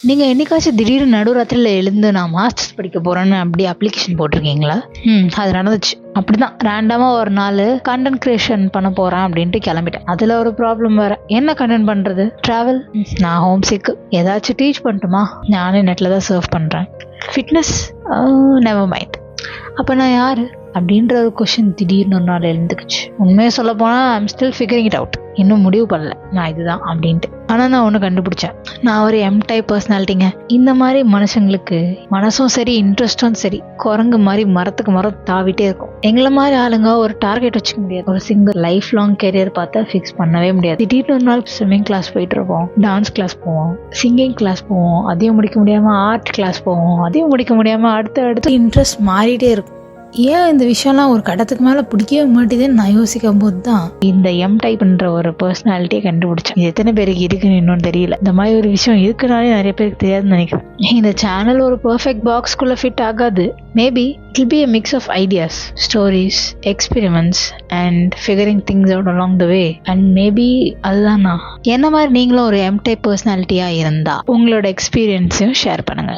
நீங்கள் என்னைக்காச்சும் திடீர்னு நடுராத்திரியில் எழுந்து நான் மாஸ்டர்ஸ் படிக்க போகிறேன்னு அப்படி அப்ளிகேஷன் போட்டிருக்கீங்களா? அது நடந்துச்சு. அப்படிதான் ரேண்டமாக ஒரு நாள் கண்டென்ட் கிரியேஷன் பண்ண போகிறேன் அப்படின்ட்டு கிளம்பிட்டேன். அதில் ஒரு ப்ராப்ளம் வேறு. என்ன கண்டென்ட் பண்ணுறது? ட்ராவல். நான் ஹோம் சிக்கு. ஏதாச்சும் டீச் பண்ணட்டுமா? நானே நெட்டில் தான் சர்வ் பண்ணுறேன். Fitness never mind. அப்போ நான் யார் அப்படின்ற ஒரு கொஷின் திடீர்னு ஒரு நாள் எழுந்துக்குச்சு. உண்மையை சொல்ல போனால் I'm still figuring it out. இன்னும் முடிவு பண்ணல நான் இதுதான் அப்படின்ட்டு. ஆனால் நான் ஒன்று கண்டுபிடிச்சேன். நான் ஒரு எம் டைப் பர்சனாலிட்டிங்க. இந்த மாதிரி மனுஷங்களுக்கு மனசும் சரி இன்ட்ரெஸ்டும் சரி குரங்கு மாதிரி மரத்துக்கு மரம் தாவிட்டே இருக்கும். எங்களை மாதிரி ஆளுங்க ஒரு டார்கெட் வச்சுக்க முடியாது. ஒரு சிங்கிள் லைஃப் லாங் கெரியர் பார்த்தா ஃபிக்ஸ் பண்ணவே முடியாது. திடீர்னு ஒரு நாள் ஸ்விம்மிங் கிளாஸ் போயிட்டு இருப்போம், டான்ஸ் கிளாஸ் போவோம், சிங்கிங் கிளாஸ் போவோம், அதையும் முடிக்க முடியாமல் ஆர்ட் கிளாஸ் போவோம், அதையும் முடிக்க முடியாமல் அடுத்து இன்ட்ரெஸ்ட் மாறிட்டே இருக்கும். ஏன் இந்த விஷயம்லாம் ஒரு கடத்துக்கு மேலே பிடிக்கவே மாட்டேதுன்னு நான் யோசிக்கும் போது தான் இந்த எம் டைப்ன்ற ஒரு பர்சனாலிட்டியை கண்டுபிடிச்சேன். இது எத்தனை பேருக்கு இருக்குன்னு இன்னும் தெரியல. இந்த மாதிரி ஒரு விஷயம் இருக்குனாலே நிறைய பேருக்கு தெரியாதுன்னு நினைக்கிறேன். இந்த சேனல் ஒரு பர்ஃபெக்ட் பாக்ஸ்குள்ளே ஃபிட் ஆகாது. Maybe it will be a mix of ideas, stories, experiments and figuring things out along the way. And maybe அதுதான் நான். என்ன மாதிரி நீங்களும் ஒரு எம் டைப் பர்சனாலிட்டியாக இருந்தால் உங்களோட எக்ஸ்பீரியன்ஸையும் ஷேர் பண்ணுங்கள்.